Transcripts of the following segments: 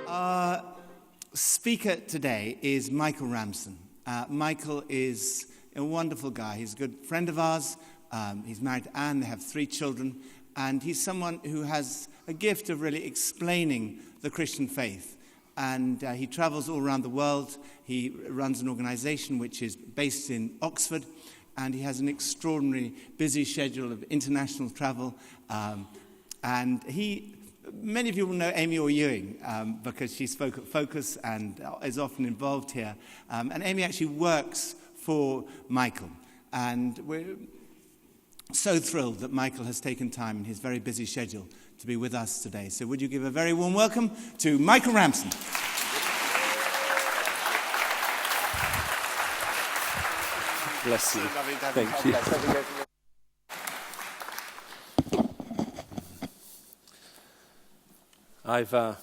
Our speaker today is Michael Ramsden. Michael is a wonderful guy. He's a good friend of ours. He's married to Anne. They have 3 children. And he's someone who has a gift of really explaining the Christian faith. And he travels all around the world. He runs an organization which is based in Oxford. And he has an extraordinarily busy schedule of international travel. Many of you will know Amy Orr Ewing because she spoke at Focus and is often involved here. And Amy actually works for Michael. And we're so thrilled that Michael has taken time in his very busy schedule to be with us today. So would you give a very warm welcome to Michael Ramsden. Bless you. Thank you. I've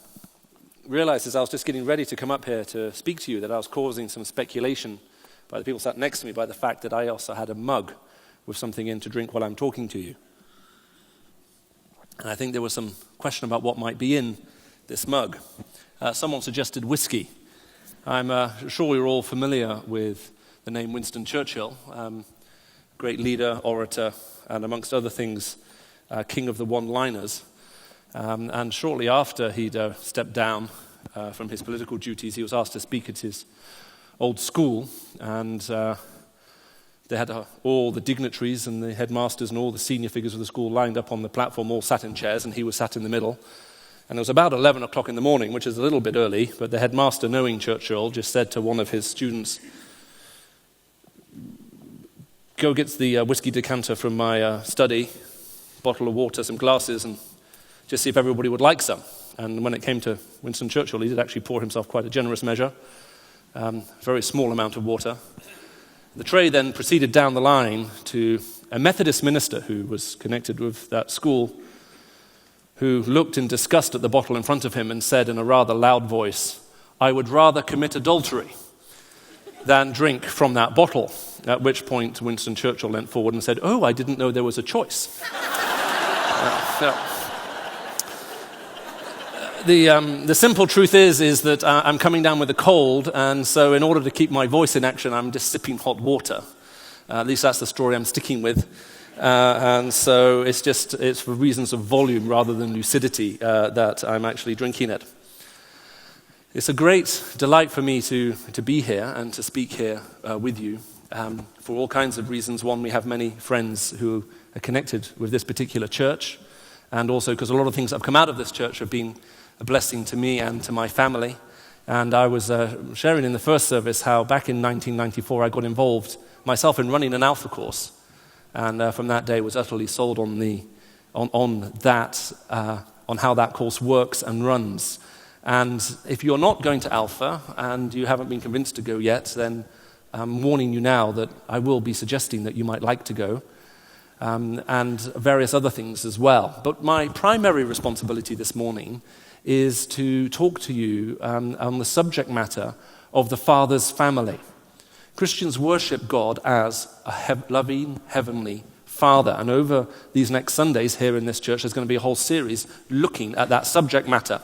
realized as I was just getting ready to come up here to speak to you that I was causing some speculation by the people sat next to me by the fact that I also had a mug with something in to drink while I'm talking to you. And I think there was some question about what might be in this mug. Someone suggested whiskey. I'm sure you're all familiar with the name Winston Churchill, great leader, orator, and amongst other things, king of the one-liners. And shortly after he'd stepped down from his political duties, he was asked to speak at his old school, and they had all the dignitaries and the headmasters and all the senior figures of the school lined up on the platform, all sat in chairs, and he was sat in the middle. And it was about 11 o'clock in the morning, which is a little bit early, but the headmaster, knowing Churchill, just said to one of his students, "Go get the whiskey decanter from my study, bottle of water, some glasses, and just see if everybody would like some." And when it came to Winston Churchill, he did actually pour himself quite a generous measure, very small amount of water. The tray then proceeded down the line to a Methodist minister who was connected with that school, who looked in disgust at the bottle in front of him and said in a rather loud voice, "I would rather commit adultery than drink from that bottle." At which point Winston Churchill leant forward and said, "Oh, I didn't know there was a choice." The simple truth is that I'm coming down with a cold, and so in order to keep my voice in action, I'm just sipping hot water. At least that's the story I'm sticking with. And so it's for reasons of volume rather than lucidity that I'm actually drinking it. It's a great delight for me to be here and to speak here with you for all kinds of reasons. One, we have many friends who are connected with this particular church, and also because a lot of things that have come out of this church have been a blessing to me and to my family. And I was sharing in the first service how back in 1994 I got involved myself in running an Alpha course, and from that day was utterly sold on how that course works and runs. And if you're not going to Alpha and you haven't been convinced to go yet, then I'm warning you now that I will be suggesting that you might like to go, and various other things as well. But my primary responsibility this morning is to talk to you on the subject matter of the Father's family. Christians worship God as a loving heavenly Father, and over these next Sundays here in this church there's going to be a whole series looking at that subject matter.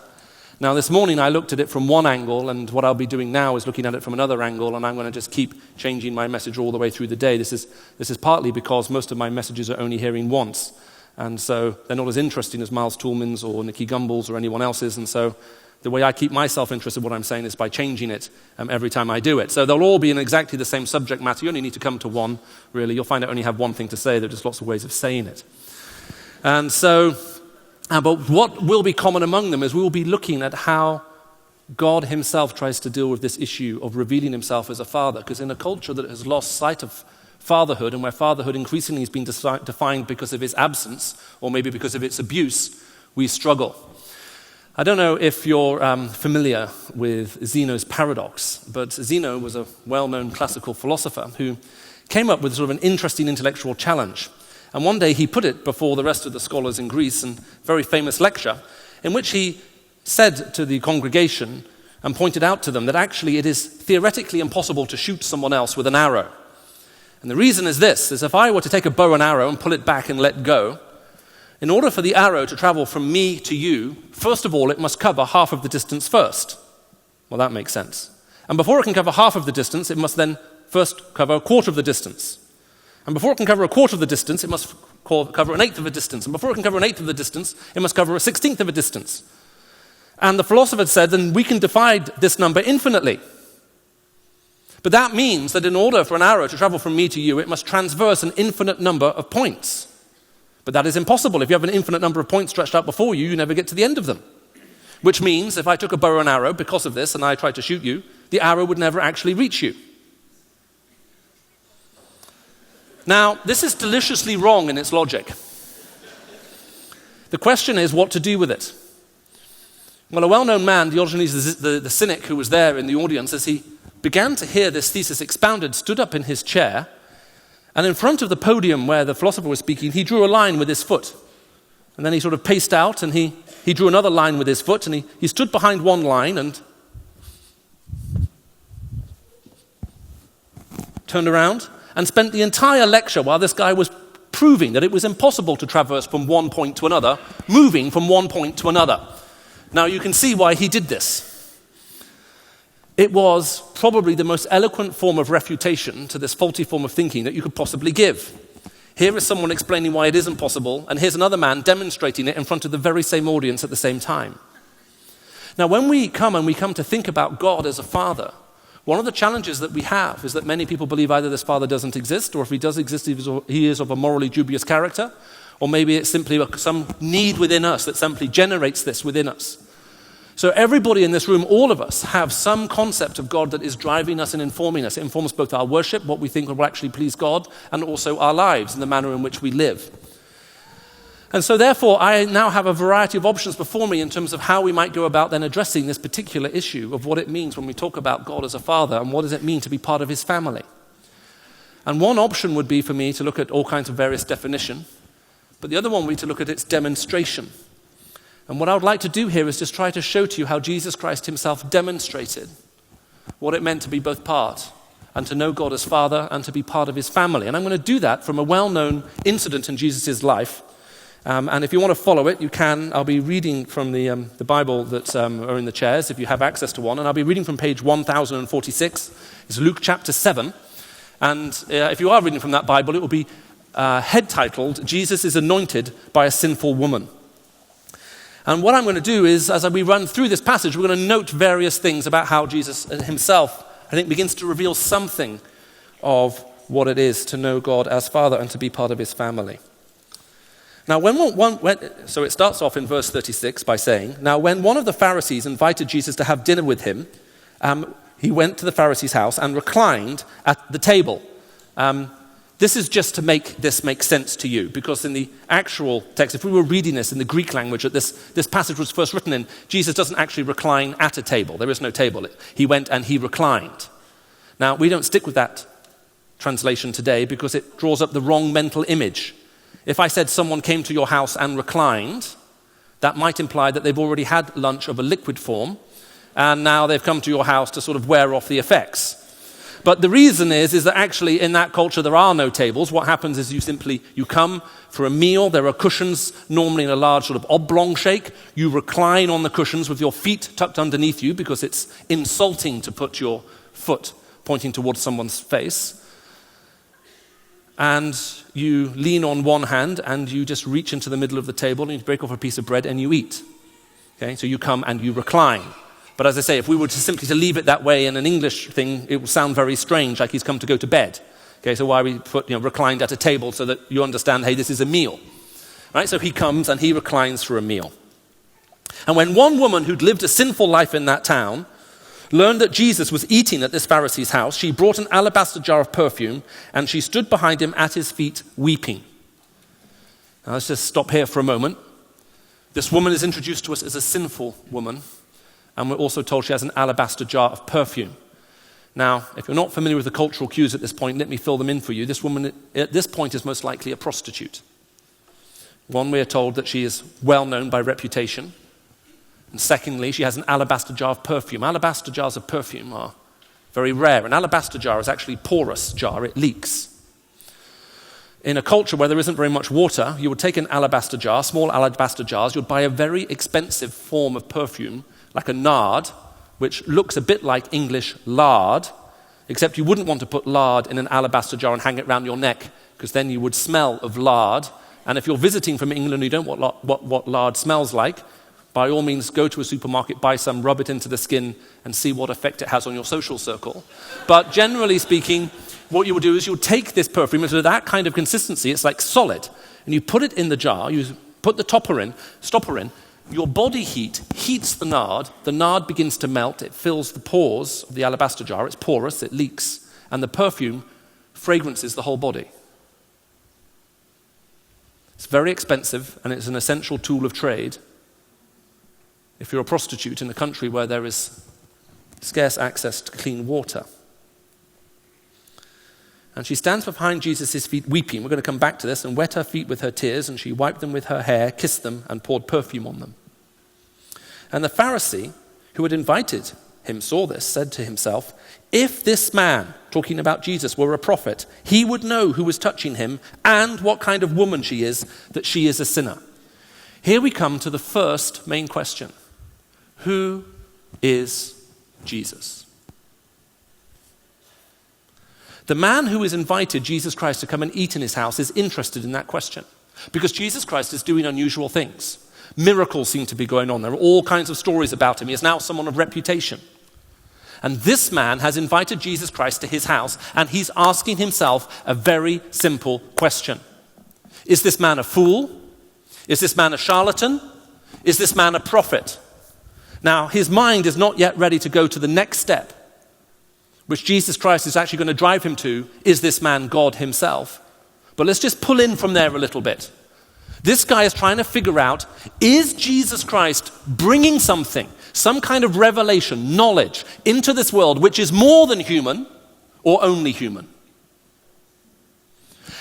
Now this morning I looked at it from one angle, and what I'll be doing now is looking at it from another angle, and I'm going to just keep changing my message all the way through the day. This is partly because most of my messages are only hearing once, and so they're not as interesting as Miles Toolman's or Nicky Gumbel's or anyone else's, and so the way I keep myself interested in what I'm saying is by changing it every time I do it. So they'll all be in exactly the same subject matter. You only need to come to one, really. You'll find I only have one thing to say. There are just lots of ways of saying it. And so, but what will be common among them is we will be looking at how God himself tries to deal with this issue of revealing himself as a father, because in a culture that has lost sight of fatherhood, and where fatherhood increasingly has been defined because of its absence, or maybe because of its abuse, we struggle. I don't know if you're familiar with Zeno's paradox, but Zeno was a well-known classical philosopher who came up with sort of an interesting intellectual challenge. And one day he put it before the rest of the scholars in Greece in a very famous lecture, in which he said to the congregation and pointed out to them that actually it is theoretically impossible to shoot someone else with an arrow. And the reason is this, is if I were to take a bow and arrow and pull it back and let go, in order for the arrow to travel from me to you, first of all, it must cover half of the distance first. Well, that makes sense. And before it can cover half of the distance, it must then first cover a quarter of the distance. And before it can cover a quarter of the distance, it must cover an eighth of a distance. And before it can cover an eighth of the distance, it must cover a 16th of a distance. And the philosopher said, then we can divide this number infinitely. But that means that in order for an arrow to travel from me to you, it must transverse an infinite number of points. But that is impossible. If you have an infinite number of points stretched out before you, you never get to the end of them. Which means if I took a bow and arrow because of this and I tried to shoot you, the arrow would never actually reach you. Now, this is deliciously wrong in its logic. The question is what to do with it. Well, a well-known man, Diogenes the cynic who was there in the audience, as he began to hear this thesis expounded, stood up in his chair, and in front of the podium where the philosopher was speaking, he drew a line with his foot. And then he sort of paced out, and he drew another line with his foot, and he stood behind one line and turned around and spent the entire lecture while this guy was proving that it was impossible to traverse from one point to another, moving from one point to another. Now you can see why he did this. It was probably the most eloquent form of refutation to this faulty form of thinking that you could possibly give. Here is someone explaining why it isn't possible, and here's another man demonstrating it in front of the very same audience at the same time. Now when we come to think about God as a father, one of the challenges that we have is that many people believe either this father doesn't exist, or if he does exist, he is of a morally dubious character, or maybe it's simply some need within us that simply generates this within us. So everybody in this room, all of us, have some concept of God that is driving us and informing us. It informs both our worship, what we think will actually please God, and also our lives and the manner in which we live. And so therefore, I now have a variety of options before me in terms of how we might go about then addressing this particular issue of what it means when we talk about God as a father and what does it mean to be part of his family. And one option would be for me to look at all kinds of various definition, but the other one would be to look at its demonstration. And what I would like to do here is just try to show to you how Jesus Christ himself demonstrated what it meant to be both part and to know God as Father and to be part of his family. And I'm going to do that from a well-known incident in Jesus' life. And if you want to follow it, you can. I'll be reading from the Bible that are in the chairs, if you have access to one. And I'll be reading from page 1046. It's Luke chapter 7. And if you are reading from that Bible, it will be head-titled, Jesus is Anointed by a Sinful Woman. And what I'm going to do is, as we run through this passage, we're going to note various things about how Jesus himself, I think, begins to reveal something of what it is to know God as Father and to be part of his family. Now, so it starts off in verse 36 by saying, now when one of the Pharisees invited Jesus to have dinner with him, he went to the Pharisee's house and reclined at the table. This is just to make this make sense to you, because in the actual text, if we were reading this in the Greek language that this passage was first written in, Jesus doesn't actually recline at a table. There is no table. He went and he reclined. Now, we don't stick with that translation today because it draws up the wrong mental image. If I said someone came to your house and reclined, that might imply that they've already had lunch of a liquid form, and now they've come to your house to sort of wear off the effects. But the reason is that actually in that culture there are no tables. What happens is you come for a meal. There are cushions, normally in a large sort of oblong shape. You recline on the cushions with your feet tucked underneath you because it's insulting to put your foot pointing towards someone's face. And you lean on one hand and you just reach into the middle of the table and you break off a piece of bread and you eat. Okay, so you come and you recline. But as I say, if we were simply to leave it that way in an English thing, it would sound very strange, like he's come to go to bed. Okay, so why we put reclined at a table so that you understand, hey, this is a meal. Right? So he comes and he reclines for a meal. And when one woman who'd lived a sinful life in that town learned that Jesus was eating at this Pharisee's house, she brought an alabaster jar of perfume and she stood behind him at his feet weeping. Now let's just stop here for a moment. This woman is introduced to us as a sinful woman. And we're also told she has an alabaster jar of perfume. Now, if you're not familiar with the cultural cues at this point, let me fill them in for you. This woman at this point is most likely a prostitute. One, we are told that she is well known by reputation. And secondly, she has an alabaster jar of perfume. Alabaster jars of perfume are very rare. An alabaster jar is actually a porous jar. It leaks. in a culture where there isn't very much water, you would take an alabaster jar, small alabaster jars, you'd buy a very expensive form of perfume, like a nard, which looks a bit like English lard, except you wouldn't want to put lard in an alabaster jar and hang it around your neck, because then you would smell of lard. And if you're visiting from England and you don't know what lard smells like, by all means go to a supermarket, buy some, rub it into the skin, and see what effect it has on your social circle. But generally speaking, what you would do is you would take this perfume, it's that kind of consistency, it's like solid, and you put it in the jar, you put the stopper in, your body heat heats the nard begins to melt, it fills the pores of the alabaster jar, it's porous, it leaks, and the perfume fragrances the whole body. It's very expensive, and it's an essential tool of trade if you're a prostitute in a country where there is scarce access to clean water. And she stands behind Jesus' feet weeping. We're going to come back to this, and wet her feet with her tears, and she wiped them with her hair, kissed them, and poured perfume on them. And the Pharisee who had invited him saw this, said to himself, if this man, talking about Jesus, were a prophet, he would know who was touching him and what kind of woman she is, that she is a sinner. Here we come to the first main question. Who is Jesus? The man who has invited Jesus Christ to come and eat in his house is interested in that question because Jesus Christ is doing unusual things. Miracles seem to be going on. There are all kinds of stories about him. He is now someone of reputation. And this man has invited Jesus Christ to his house, and he's asking himself a very simple question. Is this man a fool? Is this man a charlatan? Is this man a prophet? Now, his mind is not yet ready to go to the next step, which Jesus Christ is actually going to drive him to. Is this man God himself? But let's just pull in from there a little bit. This guy is trying to figure out, is Jesus Christ bringing something, some kind of revelation, knowledge, into this world which is more than human or only human?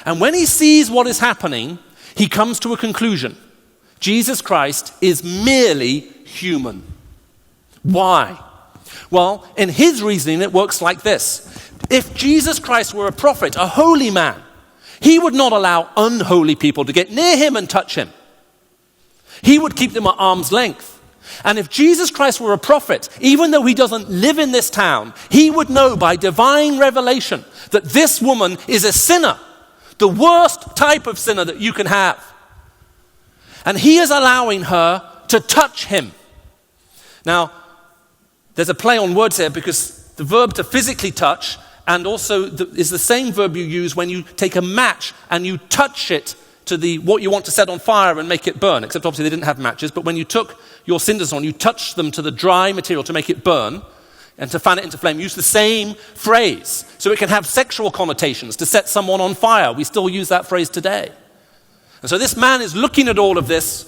And when he sees what is happening, he comes to a conclusion. Jesus Christ is merely human. Why? Well, in his reasoning, it works like this. If Jesus Christ were a prophet, a holy man, he would not allow unholy people to get near him and touch him. He would keep them at arm's length. And if Jesus Christ were a prophet, even though he doesn't live in this town, he would know by divine revelation that this woman is a sinner, the worst type of sinner that you can have. And he is allowing her to touch him. Now, there's a play on words here because the verb to physically touch and also is the same verb you use when you take a match and you touch it to what you want to set on fire and make it burn, except obviously they didn't have matches, but when you took your cinders on, you touched them to the dry material to make it burn and to fan it into flame. Use the same phrase so it can have sexual connotations, to set someone on fire. We still use that phrase today. And so this man is looking at all of this,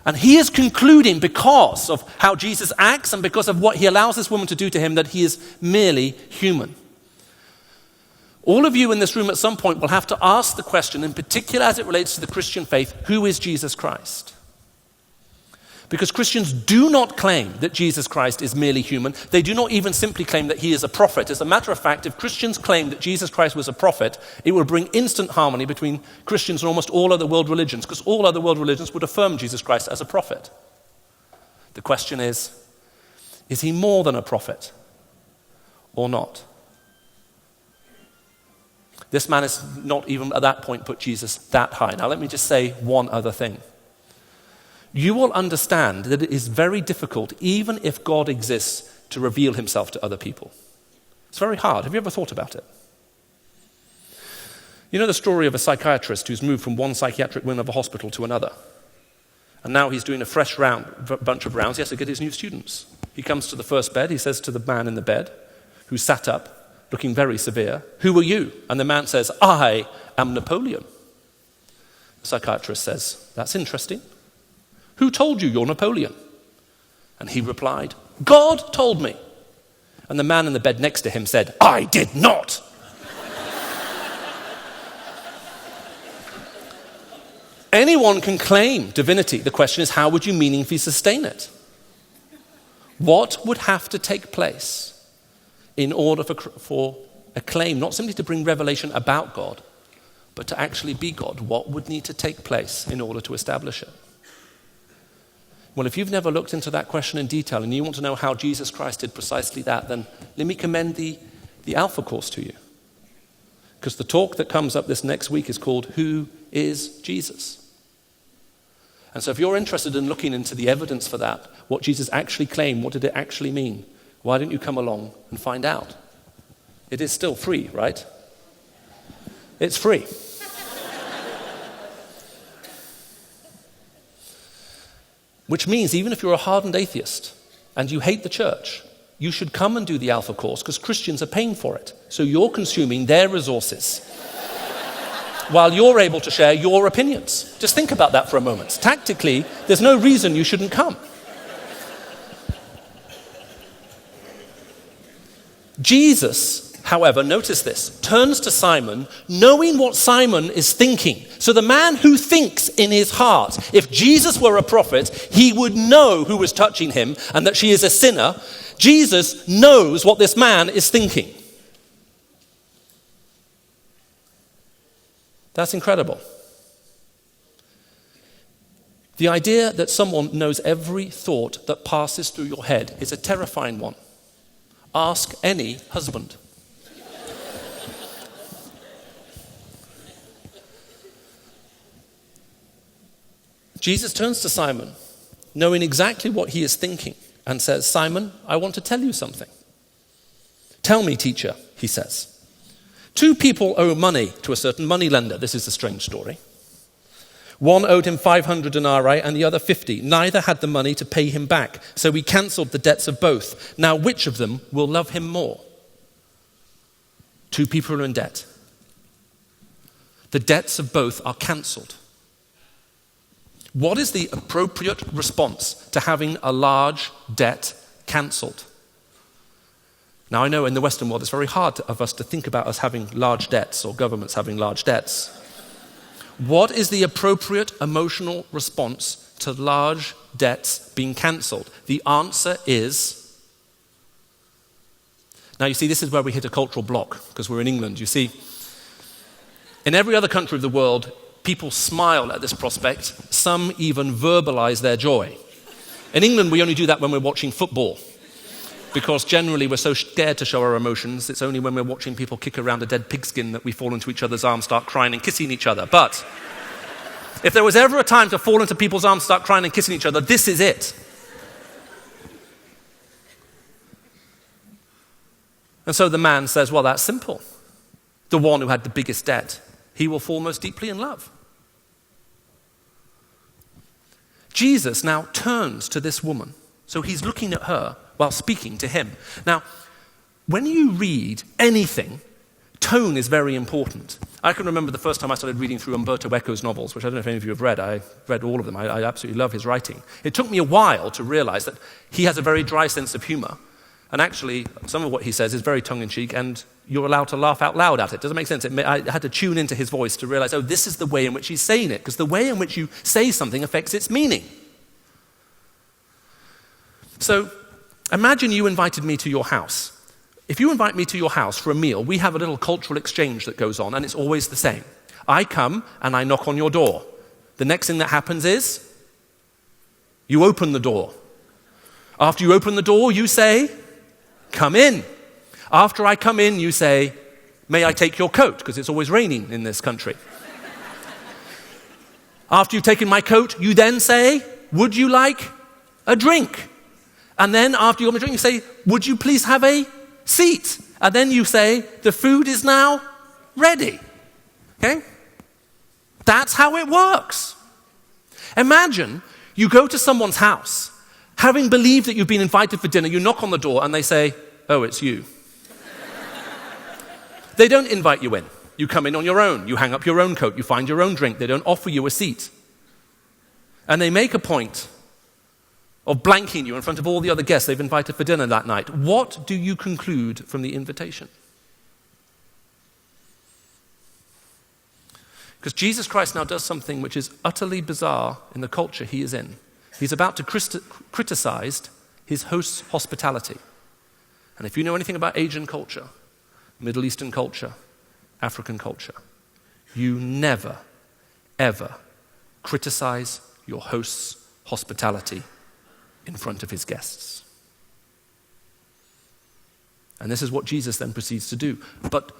and he is concluding, because of how Jesus acts and because of what he allows this woman to do to him, that he is merely human. All of you in this room at some point will have to ask the question, in particular as it relates to the Christian faith, who is Jesus Christ? Because Christians do not claim that Jesus Christ is merely human. They do not even simply claim that he is a prophet. As a matter of fact, if Christians claimed that Jesus Christ was a prophet, it would bring instant harmony between Christians and almost all other world religions, because all other world religions would affirm Jesus Christ as a prophet. The question is he more than a prophet or not? This man has not even at that point put Jesus that high. Now let me just say one other thing. You will understand that it is very difficult, even if God exists, to reveal himself to other people. It's very hard. Have you ever thought about it? You know the story of a psychiatrist who's moved from one psychiatric wing of a hospital to another. And now he's doing a fresh bunch of rounds. He has to get his new students. He comes to the first bed. He says to the man in the bed, who sat up, looking very severe, "Who are you?" And the man says, "I am Napoleon." The psychiatrist says, "That's interesting. Who told you you're Napoleon?" And he replied, "God told me." And the man in the bed next to him said, "I did not." Anyone can claim divinity. The question is, how would you meaningfully sustain it? What would have to take place in order for a claim not simply to bring revelation about God, but to actually be God, what would need to take place in order to establish it? Well, if you've never looked into that question in detail and you want to know how Jesus Christ did precisely that, then let me commend the Alpha course to you. Because the talk that comes up this next week is called Who is Jesus? And so if you're interested in looking into the evidence for that, what Jesus actually claimed, what did it actually mean, why don't you come along and find out? It is still free, right? It's free. Which means even if you're a hardened atheist and you hate the church, you should come and do the Alpha course because Christians are paying for it. So you're consuming their resources while you're able to share your opinions. Just think about that for a moment. Tactically, there's no reason you shouldn't come. Jesus, however, notice this, turns to Simon knowing what Simon is thinking. So the man who thinks in his heart, if Jesus were a prophet, he would know who was touching him and that she is a sinner. Jesus knows what this man is thinking. That's incredible. The idea that someone knows every thought that passes through your head is a terrifying one. Ask any husband. Jesus turns to Simon, knowing exactly what he is thinking, and says, Simon, I want to tell you something. Tell me, teacher, he says. 2 people owe money to a certain moneylender. This is a strange story. One owed him 500 denarii and the other 50. Neither had the money to pay him back, so he cancelled the debts of both. Now, which of them will love him more? 2 people are in debt. The debts of both are cancelled. What is the appropriate response to having a large debt cancelled? Now, I know in the Western world it's very hard of us to think about us having large debts or governments having large debts. What is the appropriate emotional response to large debts being cancelled? The answer is... Now, you see, this is where we hit a cultural block, because we're in England. You see, in every other country of the world, people smile at this prospect. Some even verbalize their joy. In England, we only do that when we're watching football, because generally we're so scared to show our emotions. It's only when we're watching people kick around a dead pigskin that we fall into each other's arms, start crying and kissing each other. But if there was ever a time to fall into people's arms, start crying and kissing each other, this is it. And so the man says, well, that's simple. The one who had the biggest debt, he will fall most deeply in love. Jesus now turns to this woman. So he's looking at her while speaking to him. Now, when you read anything, tone is very important. I can remember the first time I started reading through Umberto Eco's novels, which I don't know if any of you have read. I read all of them. I absolutely love his writing. It took me a while to realize that he has a very dry sense of humor. And actually, some of what he says is very tongue-in-cheek, and you're allowed to laugh out loud at it. Does it make sense? I had to tune into his voice to realize, oh, this is the way in which he's saying it, because the way in which you say something affects its meaning. So, imagine you invited me to your house. If you invite me to your house for a meal, we have a little cultural exchange that goes on, and it's always the same. I come and I knock on your door. The next thing that happens is you open the door. After you open the door, you say, come in. After I come in, you say, may I take your coat? Because it's always raining in this country. After you've taken my coat, you then say, would you like a drink? And then after you got my drink, you say, would you please have a seat? And then you say, the food is now ready. Okay? That's how it works. Imagine you go to someone's house, having believed that you've been invited for dinner, you knock on the door and they say, oh, it's you. They don't invite you in. You come in on your own. You hang up your own coat. You find your own drink. They don't offer you a seat. And they make a point of blanking you in front of all the other guests they've invited for dinner that night. What do you conclude from the invitation? Because Jesus Christ now does something which is utterly bizarre in the culture he is in. He's about to criticize his host's hospitality. And if you know anything about Asian culture, Middle Eastern culture, African culture, you never, ever criticize your host's hospitality in front of his guests. And this is what Jesus then proceeds to do. But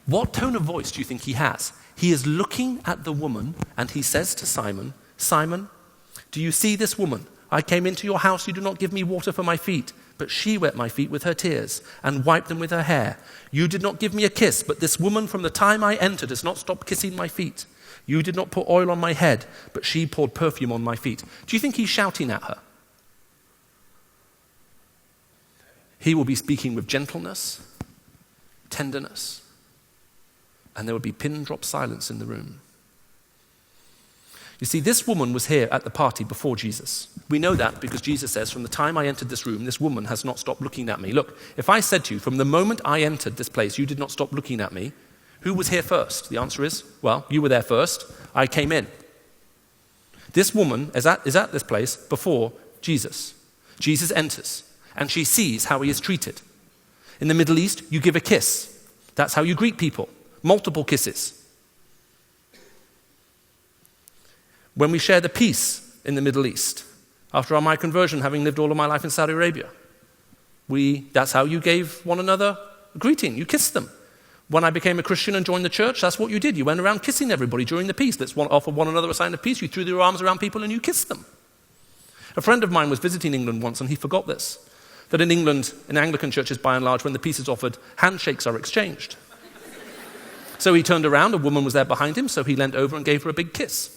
what tone of voice do you think he has? He is looking at the woman and he says to Simon, Simon, do you see this woman? I came into your house, you do not give me water for my feet, but she wet my feet with her tears and wiped them with her hair. You did not give me a kiss, but this woman from the time I entered has not stopped kissing my feet. You did not put oil on my head, but she poured perfume on my feet. Do you think he's shouting at her? He will be speaking with gentleness, tenderness, and there will be pin-drop silence in the room. You see, this woman was here at the party before Jesus. We know that because Jesus says, from the time I entered this room, this woman has not stopped looking at me. Look, if I said to you, from the moment I entered this place, you did not stop looking at me, who was here first? The answer is, well, you were there first. I came in. This woman is at this place before Jesus. Jesus enters, and she sees how he is treated. In the Middle East, you give a kiss. That's how you greet people. Multiple kisses. When we share the peace in the Middle East, after my conversion, having lived all of my life in Saudi Arabia, that's how you gave one another a greeting. You kissed them. When I became a Christian and joined the church, that's what you did. You went around kissing everybody during the peace. Let's offer one another a sign of peace. You threw your arms around people and you kissed them. A friend of mine was visiting England once and he forgot this, that in England, in Anglican churches by and large, when the peace is offered, handshakes are exchanged. So he turned around, a woman was there behind him, so he leant over and gave her a big kiss.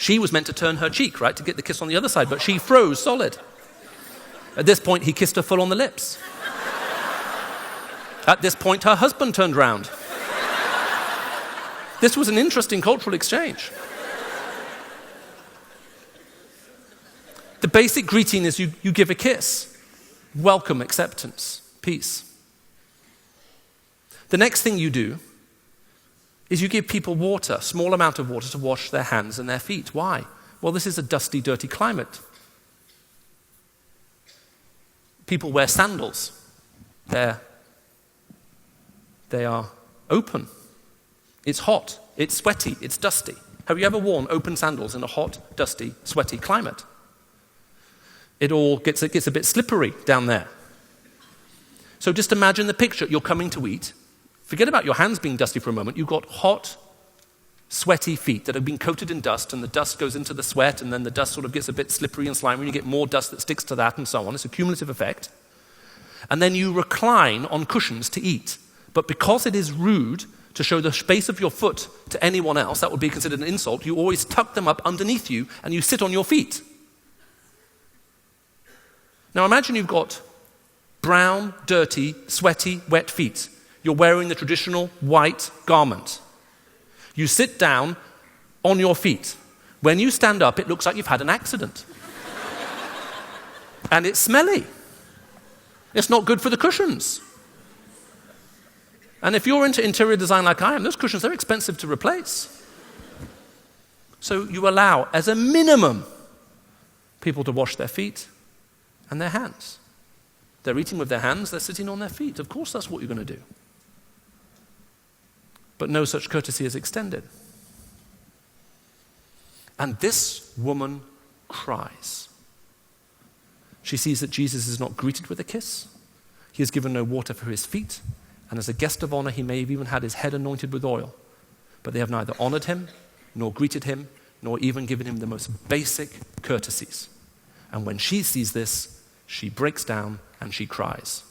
She was meant to turn her cheek, right, to get the kiss on the other side, but she froze solid. At this point, he kissed her full on the lips. At this point, her husband turned round. This was an interesting cultural exchange. The basic greeting is you give a kiss. Welcome, acceptance, peace. The next thing you do is you give people water, a small amount of water to wash their hands and their feet. Why? Well, this is a dusty, dirty climate. People wear sandals. They are open. It's hot, it's sweaty, it's dusty. Have you ever worn open sandals in a hot, dusty, sweaty climate? It all gets a bit slippery down there. So just imagine the picture. You're coming to eat. Forget about your hands being dusty for a moment. You've got hot, sweaty feet that have been coated in dust, and the dust goes into the sweat, and then the dust sort of gets a bit slippery and slimy, and you get more dust that sticks to that, and so on. It's a cumulative effect. And then you recline on cushions to eat. But because it is rude to show the space of your foot to anyone else, that would be considered an insult, you always tuck them up underneath you, and you sit on your feet. Now imagine you've got brown, dirty, sweaty, wet feet. You're wearing the traditional white garment. You sit down on your feet. When you stand up, it looks like you've had an accident. And it's smelly. It's not good for the cushions. And if you're into interior design like I am, those cushions, they're expensive to replace. So you allow, as a minimum, people to wash their feet and their hands. They're eating with their hands, they're sitting on their feet. Of course that's what you're going to do. But no such courtesy is extended. And this woman cries. She sees that Jesus is not greeted with a kiss. He has given no water for his feet. And as a guest of honor, he may have even had his head anointed with oil. But they have neither honored him, nor greeted him, nor even given him the most basic courtesies. And when she sees this, she breaks down and she cries.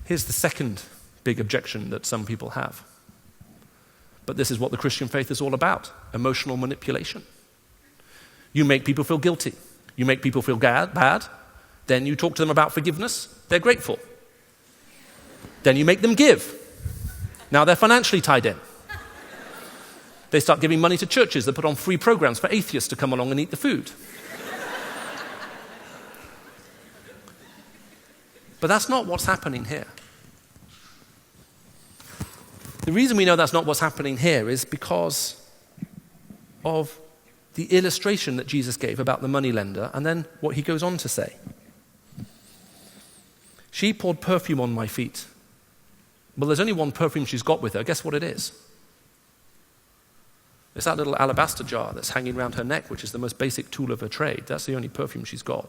Here's the second big objection that some people have. But this is what the Christian faith is all about: emotional manipulation. You make people feel guilty. You make people feel bad. Then you talk to them about forgiveness. They're grateful. Then you make them give. Now they're financially tied in. They start giving money to churches that put on free programs for atheists to come along and eat the food. But that's not what's happening here. The reason we know that's not what's happening here is because of the illustration that Jesus gave about the moneylender, and then what he goes on to say. She poured perfume on my feet. Well, there's only one perfume she's got with her. Guess what it is? It's that little alabaster jar that's hanging around her neck, which is the most basic tool of her trade. That's the only perfume she's got.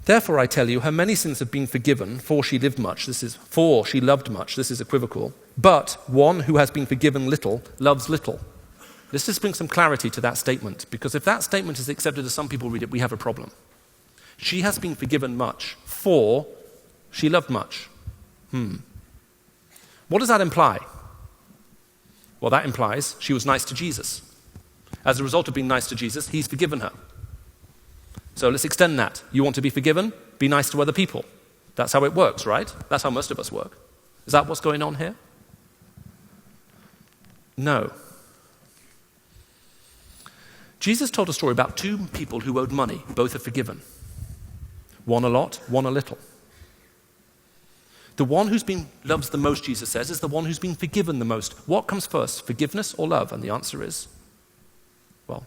Therefore, I tell you, her many sins have been forgiven, for she lived much. For she loved much. This is equivocal. But one who has been forgiven little loves little. Let's just bring some clarity to that statement, because if that statement is accepted as some people read it, we have a problem. She has been forgiven much, for she loved much. What does that imply? Well, that implies she was nice to Jesus. As a result of being nice to Jesus, he's forgiven her. So let's extend that. You want to be forgiven? Be nice to other people. That's how it works, right? That's how most of us work. Is that what's going on here? No. Jesus told a story about two people who owed money. Both are forgiven. One a lot, one a little. The one loves the most, Jesus says, is the one who's been forgiven the most. What comes first, forgiveness or love? And the answer is, well,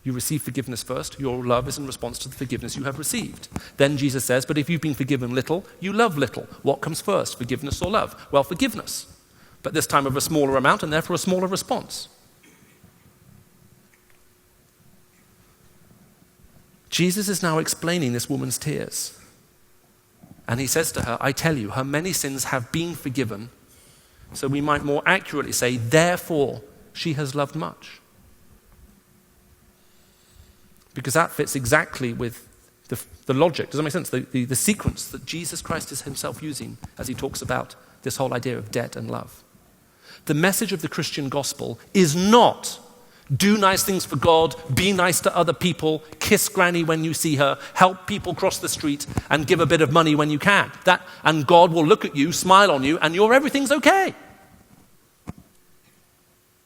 you receive forgiveness first. Your love is in response to the forgiveness you have received. Then Jesus says, but if you've been forgiven little, you love little. What comes first, forgiveness or love? Well, forgiveness. But this time of a smaller amount and therefore a smaller response. Jesus is now explaining this woman's tears. And he says to her, I tell you, her many sins have been forgiven. So we might more accurately say, therefore, she has loved much. Because that fits exactly with the logic. Does that make sense? The sequence that Jesus Christ is himself using as he talks about this whole idea of debt and love. The message of the Christian gospel is not do nice things for God, be nice to other people, kiss granny when you see her, help people cross the street, and give a bit of money when you can. And God will look at you, smile on you, and everything's okay.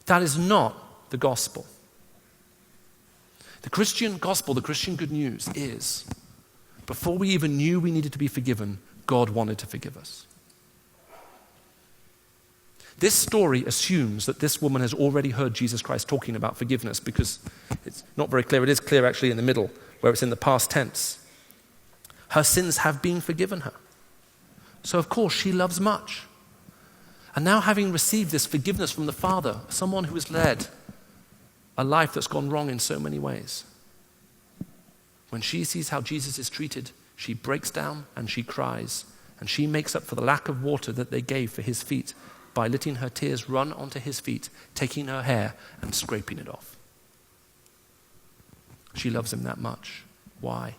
That is not the gospel. The Christian gospel, the Christian good news is, before we even knew we needed to be forgiven, God wanted to forgive us. This story assumes that this woman has already heard Jesus Christ talking about forgiveness, because it's not very clear. It is clear actually in the middle, where it's in the past tense. Her sins have been forgiven her. So of course she loves much. And now, having received this forgiveness from the Father, someone who has led a life that's gone wrong in so many ways, when she sees how Jesus is treated, she breaks down and she cries, and she makes up for the lack of water that they gave for his feet by letting her tears run onto his feet, taking her hair and scraping it off. She loves him that much. Why?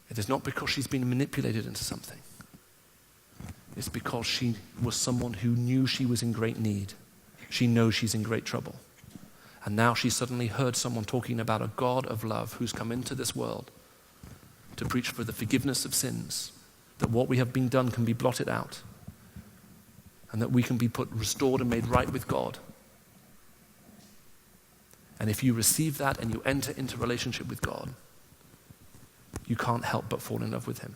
It is not because she's been manipulated into something. It's because she was someone who knew she was in great need. She knows she's in great trouble. And now she suddenly heard someone talking about a God of love who's come into this world to preach for the forgiveness of sins, that what we have been done can be blotted out, and that we can be restored and made right with God. And if you receive that and you enter into relationship with God, you can't help but fall in love with him.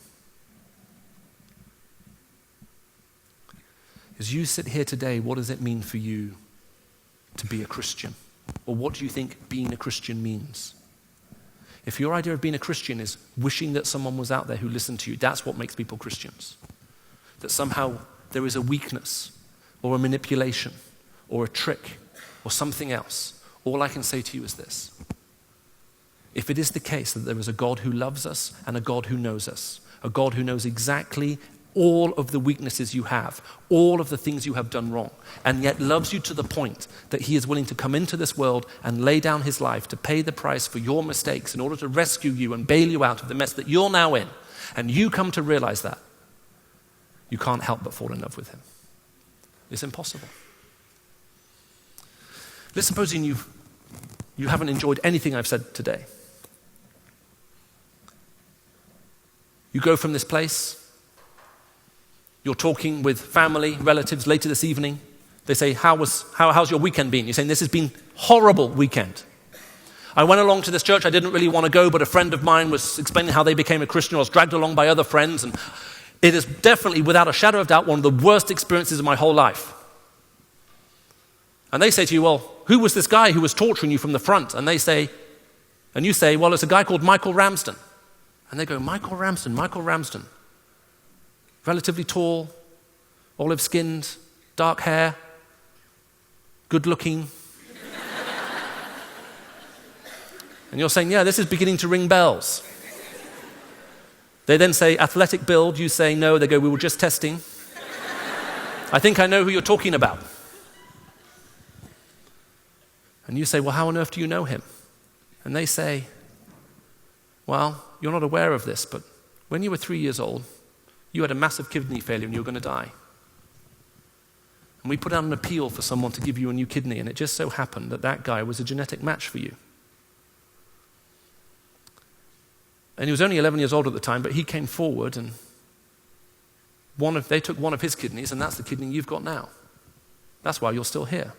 As you sit here today, what does it mean for you to be a Christian? Or what do you think being a Christian means? If your idea of being a Christian is wishing that someone was out there who listened to you, that's what makes people Christians. That somehow there is a weakness or a manipulation or a trick or something else. All I can say to you is this. If it is the case that there is a God who loves us and a God who knows us, a God who knows exactly all of the weaknesses you have, all of the things you have done wrong, and yet loves you to the point that he is willing to come into this world and lay down his life to pay the price for your mistakes in order to rescue you and bail you out of the mess that you're now in, and you come to realize that, you can't help but fall in love with him. It's impossible. Let's suppose you haven't enjoyed anything I've said today. You go from this place, you're talking with family, relatives later this evening. They say, how's your weekend been? You're saying, this has been horrible weekend. I went along to this church, I didn't really want to go, but a friend of mine was explaining how they became a Christian. I was dragged along by other friends, and it is definitely, without a shadow of doubt, one of the worst experiences of my whole life. And they say to you, well, who was this guy who was torturing you from the front? And they say, And you say, well, it's a guy called Michael Ramsden. And they go, Michael Ramsden. Relatively tall, olive-skinned, dark hair, good-looking. And you're saying, yeah, this is beginning to ring bells. They then say, athletic build. You say, no. They go, we were just testing. I think I know who you're talking about. And you say, well, how on earth do you know him? And they say, well, you're not aware of this, but when you were 3 years old, you had a massive kidney failure and you were going to die. And we put out an appeal for someone to give you a new kidney, and it just so happened that that guy was a genetic match for you. And he was only 11 years old at the time, but he came forward and they took one of his kidneys, and that's the kidney you've got now. That's why you're still here.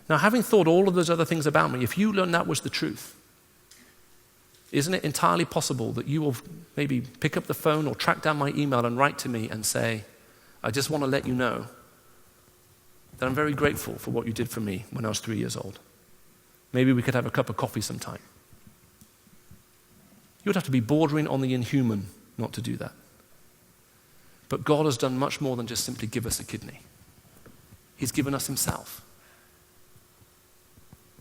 Now, having thought all of those other things about me, if you learned that was the truth, isn't it entirely possible that you will maybe pick up the phone or track down my email and write to me and say, I just want to let you know that I'm very grateful for what you did for me when I was 3 years old. Maybe we could have a cup of coffee sometime. You would have to be bordering on the inhuman not to do that. But God has done much more than just simply give us a kidney. He's given us himself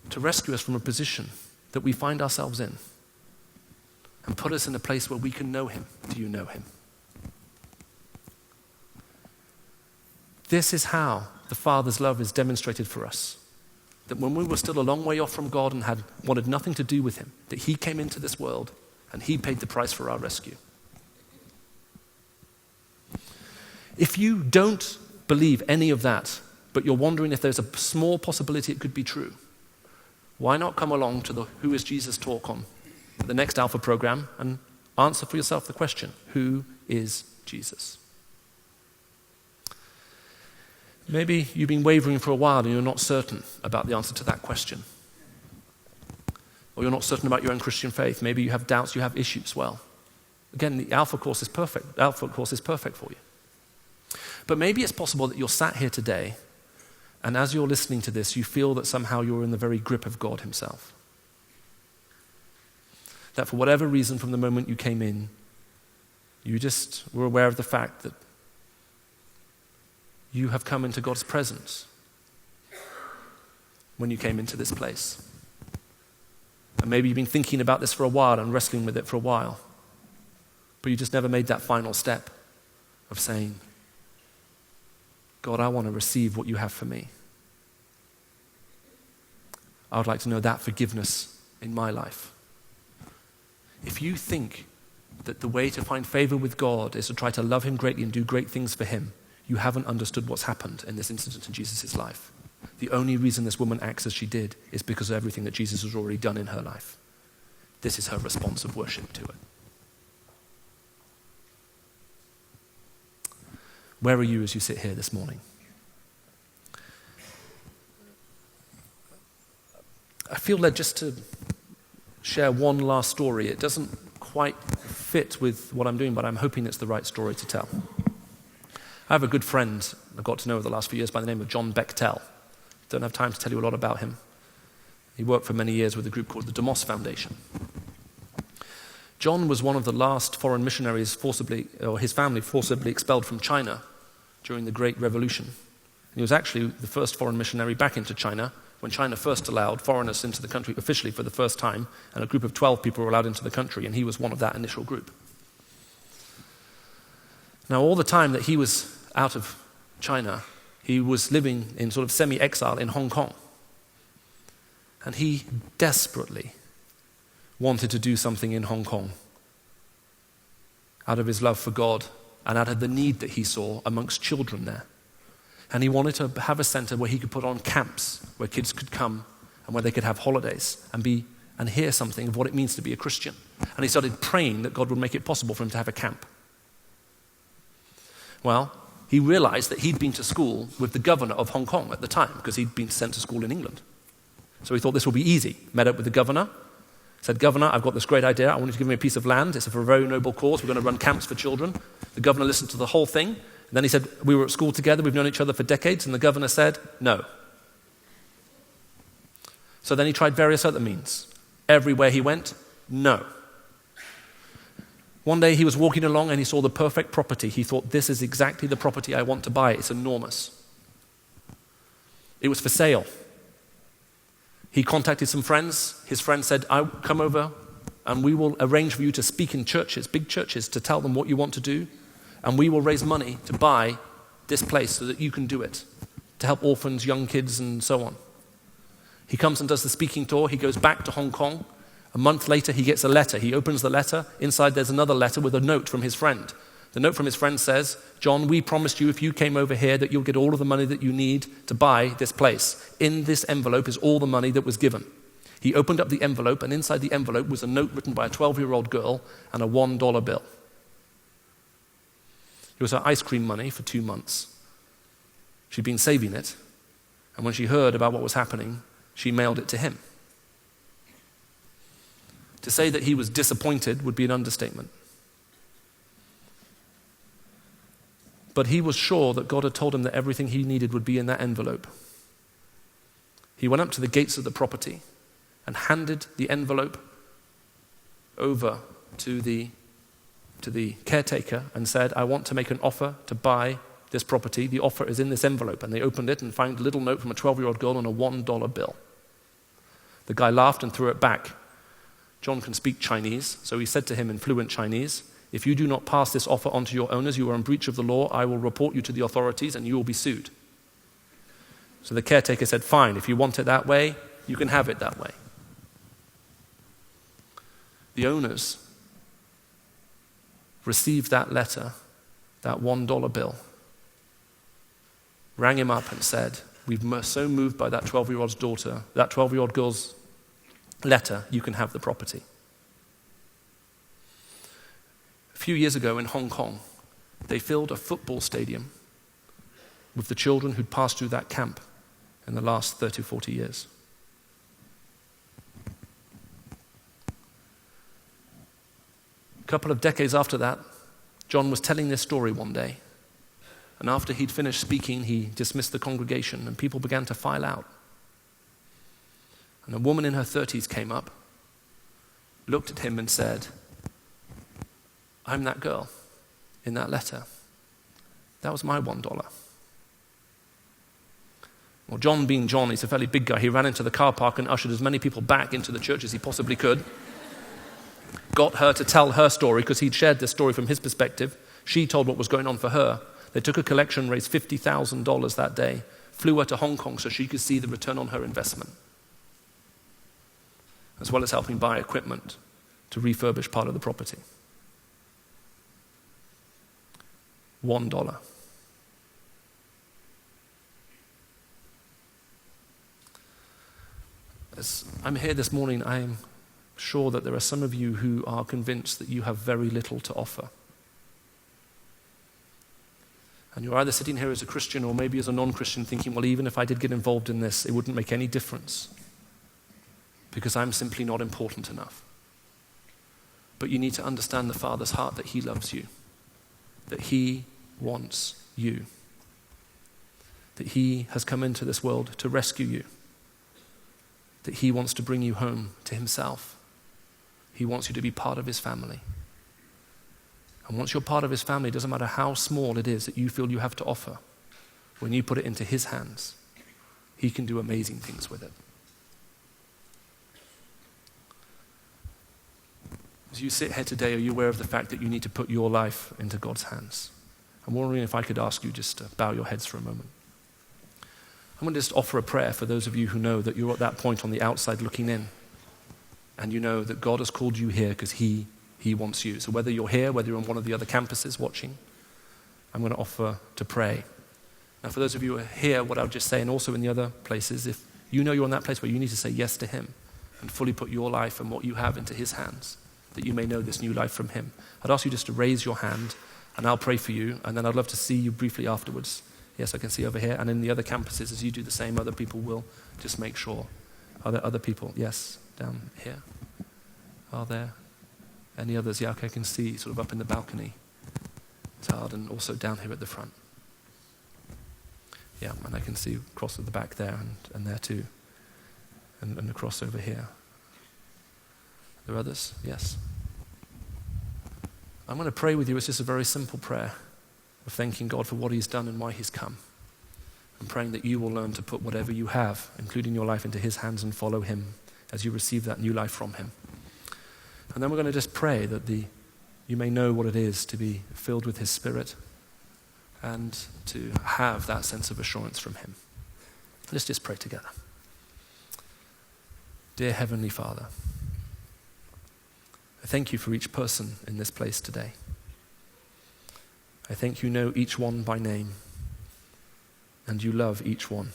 to rescue us from a position that we find ourselves in and put us in a place where we can know him. Do you know him? This is how the Father's love is demonstrated for us. That when we were still a long way off from God and had wanted nothing to do with him, that he came into this world and he paid the price for our rescue. If you don't believe any of that, but you're wondering if there's a small possibility it could be true, why not come along to the Who is Jesus talk on the next Alpha program and answer for yourself the question, who is Jesus? Maybe you've been wavering for a while and you're not certain about the answer to that question. Or you're not certain about your own Christian faith. Maybe you have doubts, you have issues. Well, again, the Alpha course is perfect. The Alpha course is perfect for you. But maybe it's possible that you're sat here today, and as you're listening to this, you feel that somehow you're in the very grip of God himself. That for whatever reason, from the moment you came in, you just were aware of the fact that you have come into God's presence when you came into this place. And maybe you've been thinking about this for a while and wrestling with it for a while, but you just never made that final step of saying, God, I want to receive what you have for me. I would like to know that forgiveness in my life. If you think that the way to find favor with God is to try to love him greatly and do great things for him, you haven't understood what's happened in this incident in Jesus' life. The only reason this woman acts as she did is because of everything that Jesus has already done in her life. This is her response of worship to it. Where are you as you sit here this morning? I feel led just to share one last story. It doesn't quite fit with what I'm doing, but I'm hoping it's the right story to tell. I have a good friend I got to know over the last few years by the name of John Bechtel. Don't have time to tell you a lot about him. He worked for many years with a group called the DeMoss Foundation. John was one of the last foreign missionaries his family forcibly expelled from China during the Great Revolution. And he was actually the first foreign missionary back into China when China first allowed foreigners into the country officially for the first time, and a group of 12 people were allowed into the country, and he was one of that initial group. Now, all the time that he was out of China, he was living in sort of semi-exile in Hong Kong. And he desperately wanted to do something in Hong Kong out of his love for God and out of the need that he saw amongst children there. And he wanted to have a center where he could put on camps where kids could come and where they could have holidays and hear something of what it means to be a Christian. And he started praying that God would make it possible for him to have a camp. Well, he realized that he'd been to school with the governor of Hong Kong at the time because he'd been sent to school in England. So he thought this would be easy. Met up with the governor, said, Governor, I've got this great idea. I want you to give me a piece of land. It's for a very noble cause. We're going to run camps for children. The governor listened to the whole thing. And then he said, we were at school together. We've known each other for decades. And the governor said, no. So then he tried various other means. Everywhere he went, no. One day he was walking along and he saw the perfect property. He thought, this is exactly the property I want to buy. It's enormous. It was for sale. He contacted some friends. His friend said, I'll come over and we will arrange for you to speak in churches, big churches, to tell them what you want to do. And we will raise money to buy this place so that you can do it, to help orphans, young kids, and so on. He comes and does the speaking tour. He goes back to Hong Kong. A month later, he gets a letter. He opens the letter. Inside, there's another letter with a note from his friend. The note from his friend says, John, we promised you if you came over here that you'll get all of the money that you need to buy this place. In this envelope is all the money that was given. He opened up the envelope, and inside the envelope was a note written by a 12-year-old girl and a $1 bill. It was her ice cream money for 2 months. She'd been saving it, and when she heard about what was happening, she mailed it to him. To say that he was disappointed would be an understatement. But he was sure that God had told him that everything he needed would be in that envelope. He went up to the gates of the property and handed the envelope over to the caretaker and said, I want to make an offer to buy this property. The offer is in this envelope. And they opened it and found a little note from a 12-year-old girl on a $1 bill. The guy laughed and threw it back. John can speak Chinese, so he said to him in fluent Chinese, if you do not pass this offer on to your owners, you are in breach of the law. I will report you to the authorities and you will be sued. So the caretaker said, fine, if you want it that way, you can have it that way. The owners received that letter, that $1 bill, rang him up and said, we're so moved by that 12-year-old's daughter, that 12-year-old girl's letter, you can have the property. A few years ago in Hong Kong, they filled a football stadium with the children who'd passed through that camp in the last 30, 40 years. A couple of decades after that, John was telling this story one day, and after he'd finished speaking, he dismissed the congregation and people began to file out. And a woman in her 30s came up, looked at him and said, I'm that girl in that letter. That was my $1. Well, John being John, he's a fairly big guy. He ran into the car park and ushered as many people back into the church as he possibly could. Got her to tell her story because he'd shared this story from his perspective. She told what was going on for her. They took a collection, raised $50,000 that day, flew her to Hong Kong so she could see the return on her investment, as well as helping buy equipment to refurbish part of the property. $1. As I'm here this morning, I'm sure that there are some of you who are convinced that you have very little to offer. And you're either sitting here as a Christian or maybe as a non-Christian thinking, well, even if I did get involved in this, it wouldn't make any difference because I'm simply not important enough. But you need to understand the Father's heart, that he loves you, that he wants you, that he has come into this world to rescue you, that he wants to bring you home to himself. He wants you to be part of his family. And once you're part of his family, it doesn't matter how small it is that you feel you have to offer, when you put it into his hands, he can do amazing things with it. As you sit here today, are you aware of the fact that you need to put your life into God's hands? I'm wondering if I could ask you just to bow your heads for a moment. I'm going to just offer a prayer for those of you who know that you're at that point on the outside looking in, and you know that God has called you here because he wants you. So whether you're here, whether you're on one of the other campuses watching, I'm going to offer to pray. Now for those of you who are here, what I would just say, and also in the other places, if you know you're in that place where you need to say yes to him and fully put your life and what you have into his hands, that you may know this new life from him, I'd ask you just to raise your hand and I'll pray for you, and then I'd love to see you briefly afterwards. Yes, I can see over here. And in the other campuses, as you do the same, other people will just make sure. Are there other people? Yes, down here. Are there any others? Yeah, okay, I can see sort of up in the balcony. It's hard, and also down here at the front. Yeah, and I can see across at the back there and there too. And across over here. there are others? Yes. I'm going to pray with you. It's just a very simple prayer of thanking God for what he's done and why he's come. I'm praying that you will learn to put whatever you have, including your life, into his hands and follow him as you receive that new life from him. And then we're going to just pray that you may know what it is to be filled with his Spirit and to have that sense of assurance from him. Let's just pray together. Dear Heavenly Father, I thank you for each person in this place today. I think you know each one by name, and you love each one.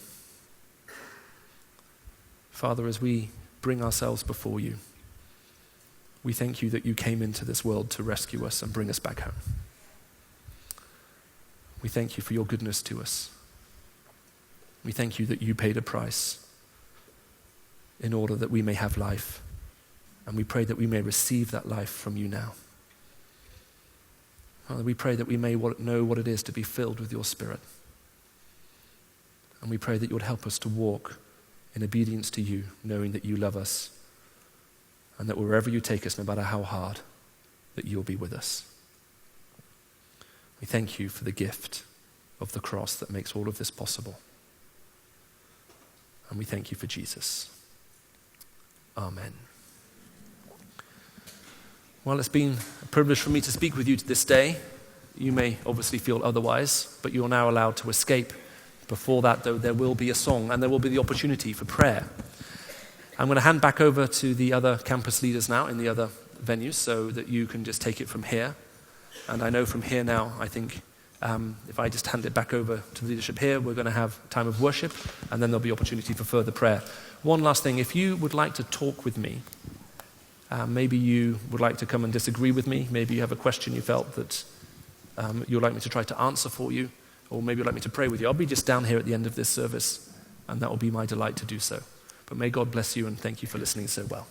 Father, as we bring ourselves before you, we thank you that you came into this world to rescue us and bring us back home. We thank you for your goodness to us. We thank you that you paid a price in order that we may have life, and we pray that we may receive that life from you now. Father, we pray that we may know what it is to be filled with your Spirit. And we pray that you would help us to walk in obedience to you, knowing that you love us, and that wherever you take us, no matter how hard, that you'll be with us. We thank you for the gift of the cross that makes all of this possible. And we thank you for Jesus. Amen. Well, it's been a privilege for me to speak with you this day. You may obviously feel otherwise, but you're now allowed to escape. Before that, though, there will be a song and there will be the opportunity for prayer. I'm going to hand back over to the other campus leaders now in the other venues so that you can just take it from here. And I know from here now, I think if I just hand it back over to the leadership here, we're going to have time of worship and then there'll be opportunity for further prayer. One last thing, if you would like to talk with me, maybe you would like to come and disagree with me, maybe you have a question you felt that you'd like me to try to answer for you, or maybe you'd like me to pray with you, I'll be just down here at the end of this service, and that will be my delight to do so. But may God bless you and thank you for listening so well.